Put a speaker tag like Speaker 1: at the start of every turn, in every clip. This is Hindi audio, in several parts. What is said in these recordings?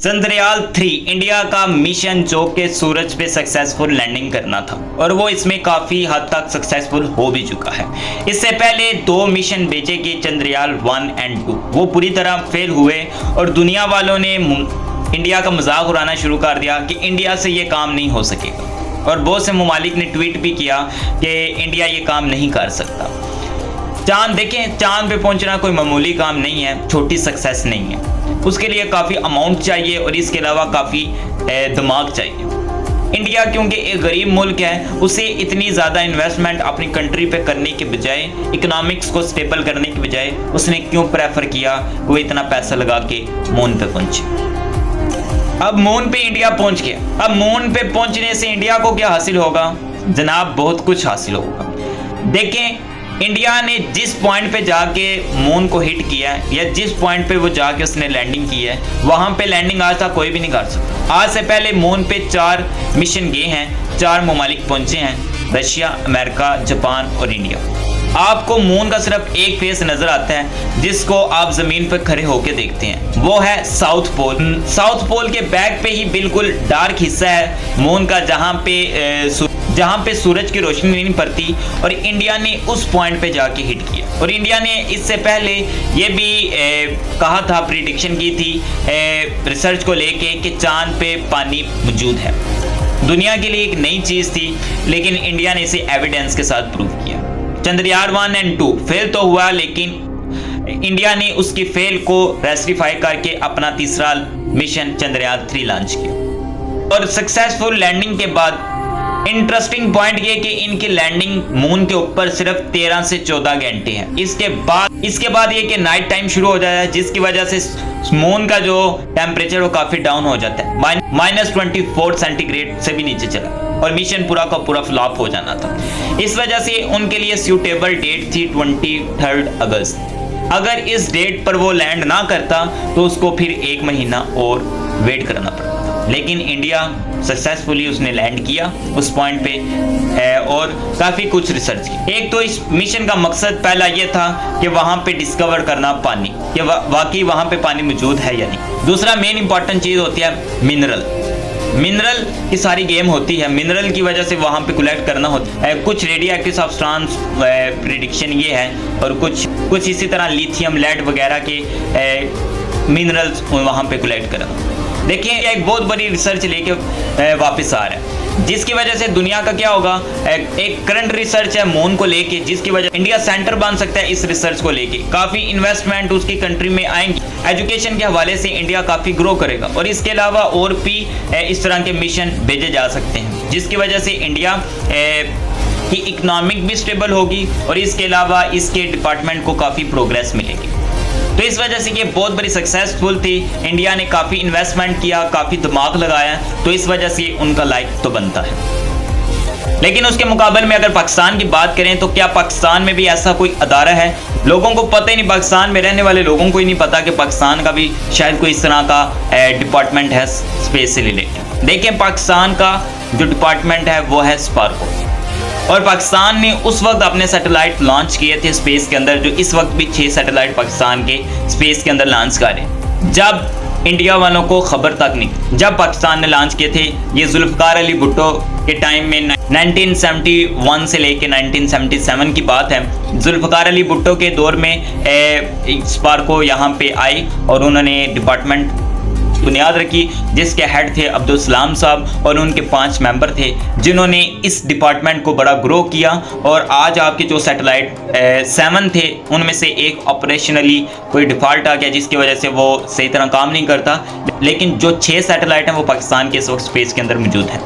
Speaker 1: चंद्रयान-3 इंडिया का मिशन जो कि सूरज पे सक्सेसफुल लैंडिंग करना था और वो इसमें काफ़ी हद तक सक्सेसफुल हो भी चुका है। इससे पहले 2 मिशन भेजे गए चंद्रयान-1 और 2, वो पूरी तरह फेल हुए और दुनिया वालों ने इंडिया का मजाक उड़ाना शुरू कर दिया कि इंडिया से ये काम नहीं हो सकेगा और बहुत से ममालिक ने ट्वीट भी किया कि इंडिया ये काम नहीं कर सकता। चांद देखें, चांद पे पहुंचना कोई मामूली काम नहीं है, छोटी सक्सेस नहीं है। उसके लिए काफ़ी अमाउंट चाहिए और इसके अलावा काफ़ी दिमाग चाहिए। इंडिया क्योंकि एक गरीब मुल्क है, उसे इतनी ज़्यादा इन्वेस्टमेंट अपनी कंट्री पे करने के बजाय, इकोनॉमिक्स को स्टेबल करने के बजाय उसने क्यों प्रेफर किया वो इतना पैसा लगा के मून पे पहुंचे। अब मून पे इंडिया पहुंच गया। अब मून पे पहुंचने से इंडिया को क्या हासिल होगा जनाब? बहुत कुछ हासिल होगा। देखें, इंडिया ने जिस पॉइंट पे जाके मून को हिट किया है या जिस पॉइंट पे वो जाके उसने लैंडिंग की है, वहां पे लैंडिंग आज तक कोई भी नहीं कर सकता। आज से पहले मून पे 4 मिशन गए हैं, 4 ममालिक पहुंचे हैं, रशिया, अमेरिका, जापान और इंडिया। आपको मून का सिर्फ एक फेस नजर आता है जिसको आप जमीन पर खड़े होकर देखते हैं, वो है साउथ पोल। साउथ पोल के बैक पे ही बिल्कुल डार्क हिस्सा है मून का, जहां पे सूरज की रोशनी नहीं पड़ती और इंडिया ने उस पॉइंट पे जाके हिट किया। और इंडिया ने इससे पहले ये भी कहा था, प्रिडिक्शन की थी रिसर्च को लेके कि चांद पे पानी मौजूद है। दुनिया के लिए एक नई चीज़ थी, लेकिन इंडिया ने इसे एविडेंस के साथ प्रूव किया। चंद्रयान-1 और 2 फेल तो हुआ, लेकिन इंडिया ने उसकी फेल को रेक्टिफाई करके अपना तीसरा मिशन चंद्रयान-3 लॉन्च किया। और सक्सेसफुल लैंडिंग के बाद इंटरेस्टिंग पॉइंट ये कि इनकी लैंडिंग मून के ऊपर सिर्फ 13 से 14 घंटे हैं। इसके बाद ये कि नाइट टाइम शुरू हो जाता है, जिसकी वजह से मून का जो टेम्परेचर वो काफी डाउन हो जाता है, -24 सेंटीग्रेड से भी नीचे चला और मिशन पूरा का पूरा फ्लॉप हो जाना था। इस वजह से उनके लिए सूटेबल डेट थी 23 अगस्त। अगर इस डेट पर वो लैंड ना करता तो उसको फिर 1 महीना और वेट करना पड़ता। लेकिन इंडिया सक्सेसफुली उसने लैंड किया उस पॉइंट पे और काफ़ी कुछ रिसर्च की। एक तो इस मिशन का मकसद पहला ये था कि वहाँ पे डिस्कवर करना पानी, कि वाकई वहाँ पे पानी मौजूद है या नहीं। दूसरा मेन इंपॉर्टेंट चीज़ होती है मिनरल की सारी गेम होती है। मिनरल की वजह से वहाँ पे कलेक्ट करना होता है। कुछ रेडियो एक्टिव सब्सटेंस प्रिडिक्शन ये है और कुछ इसी तरह लिथियम, लेड वगैरह के मिनरल्स वहाँ पे कलेक्ट करना। देखिए, एक बहुत बड़ी रिसर्च लेके वापस आ रहा है, जिसकी वजह से दुनिया का क्या होगा, एक करंट रिसर्च है मून को लेके, जिसकी वजह इंडिया सेंटर बन सकता है इस रिसर्च को लेके। काफ़ी इन्वेस्टमेंट उसकी कंट्री में आएंगी, एजुकेशन के हवाले से इंडिया काफ़ी ग्रो करेगा और इसके अलावा और भी इस तरह के मिशन भेजे जा सकते हैं, जिसकी वजह से इंडिया की इकोनॉमिक भी स्टेबल होगी और इसके अलावा इसके डिपार्टमेंट को काफ़ी प्रोग्रेस मिलेगी। तो इस वजह से ये बहुत बड़ी सक्सेसफुल थी। इंडिया ने काफ़ी इन्वेस्टमेंट किया, काफ़ी दिमाग लगाया, तो इस वजह से उनका लाइक तो बनता है। लेकिन उसके मुकाबले में अगर पाकिस्तान की बात करें तो क्या पाकिस्तान में भी ऐसा कोई अदारा है? लोगों को पता ही नहीं, पाकिस्तान में रहने वाले लोगों को ही नहीं पता कि पाकिस्तान का भी शायद कोई इस तरह का डिपार्टमेंट है स्पेस से रिलेटेड। देखिए, पाकिस्तान का जो डिपार्टमेंट है वो है स्पार्को, और पाकिस्तान ने उस वक्त अपने सैटेलाइट लॉन्च किए थे स्पेस के अंदर, जो इस वक्त भी 6 सैटेलाइट पाकिस्तान के स्पेस के अंदर लॉन्च कर रहे हैं, जब इंडिया वालों को खबर तक नहीं। जब पाकिस्तान ने लॉन्च किए थे, ये जुल्फ़िकार अली भुट्टो के टाइम में 1971 से लेके 1977 की बात है। जुल्फ़िकार अली भुट्टो के दौर में स्पार्को यहाँ पे आई और उन्होंने डिपार्टमेंट बुनियाद रखी, जिसके हेड थे अब्दुल सलाम साहब और उनके 5 मेंबर थे, जिन्होंने इस डिपार्टमेंट को बड़ा ग्रो किया। और आज आपके जो सैटेलाइट 7 थे, उनमें से एक ऑपरेशनली कोई डिफ़ॉल्ट आ गया, जिसकी वजह से वो सही तरह काम नहीं करता। लेकिन जो 6 सैटेलाइट हैं वो पाकिस्तान के इस वक्त स्पेस के अंदर मौजूद हैं,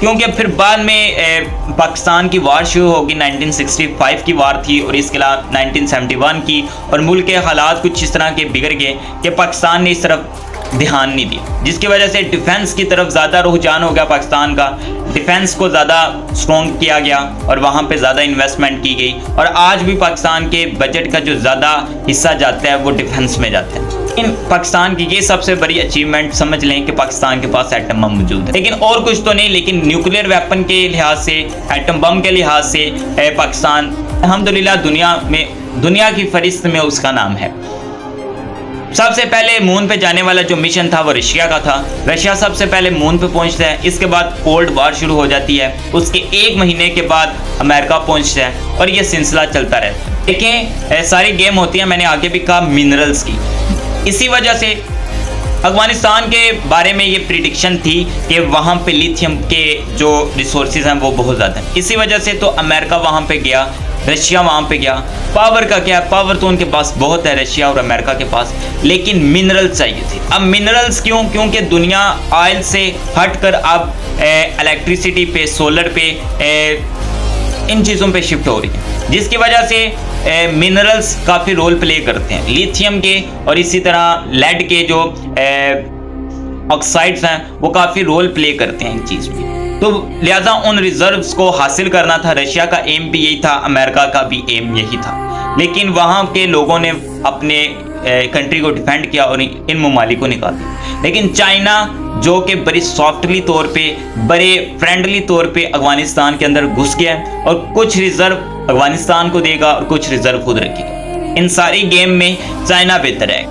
Speaker 1: क्योंकि फिर बाद में पाकिस्तान की वार शुरू होगी। 1965 की वार थी और इसके अलावा 1971 की, और मुल्क के हालात कुछ इस तरह के बिगड़ गए कि पाकिस्तान ने इस तरफ ध्यान नहीं दिया, जिसकी वजह से डिफेंस की तरफ ज़्यादा रुझान हो गया पाकिस्तान का। डिफेंस को ज़्यादा स्ट्रॉन्ग किया गया और वहाँ पे ज़्यादा इन्वेस्टमेंट की गई, और आज भी पाकिस्तान के बजट का जो ज़्यादा हिस्सा जाता है वो डिफेंस में जाता है। लेकिन पाकिस्तान की ये सबसे बड़ी अचीवमेंट समझ लें कि पाकिस्तान के पास एटम बम मौजूद है, लेकिन और कुछ तो नहीं। लेकिन न्यूक्लियर वेपन के लिहाज से, एटम बम के लिहाज से पाकिस्तान अल्हम्दुलिल्लाह दुनिया की फरिश्त में उसका नाम है। सबसे पहले मून पे जाने वाला जो मिशन था वो रशिया का था। रशिया सबसे पहले मून पे पहुंचता है, इसके बाद कोल्ड वॉर शुरू हो जाती है, उसके 1 महीने के बाद अमेरिका पहुंचता है और ये सिलसिला चलता रहता है। देखें सारी गेम होती है, मैंने आगे भी कहा मिनरल्स की। इसी वजह से अफगानिस्तान के बारे में ये प्रिडिक्शन थी कि वहाँ पे लिथियम के जो रिसोर्सेज हैं वो बहुत ज़्यादा हैं। इसी वजह से तो अमेरिका वहाँ पे गया, रशिया वहाँ पे गया। पावर का क्या है, पावर तो उनके पास बहुत है रशिया और अमेरिका के पास, लेकिन मिनरल्स चाहिए थे। अब मिनरल्स क्यों? क्योंकि दुनिया ऑयल से हटकर अब इलेक्ट्रिसिटी पे, सोलर पे, इन चीज़ों पे शिफ्ट हो रही है, जिसकी वजह से मिनरल्स काफ़ी रोल प्ले करते हैं। लिथियम के और इसी तरह लेड के जो ऑक्साइड्स हैं वो काफ़ी रोल प्ले करते हैं इन चीज़ में। तो लिहाजा उन रिजर्व्स को हासिल करना था। रशिया का एम भी यही था, अमेरिका का भी एम यही था, लेकिन वहाँ के लोगों ने अपने कंट्री को डिफेंड किया और इन ममालिक को निकाल दिया। लेकिन चाइना जो कि बड़ी सॉफ्टली तौर पे, बड़े फ्रेंडली तौर पे अफगानिस्तान के अंदर घुस गया और कुछ रिजर्व अफगानिस्तान को देगा और कुछ रिजर्व खुद रखेगा। इन सारी गेम में चाइना बेहतर है।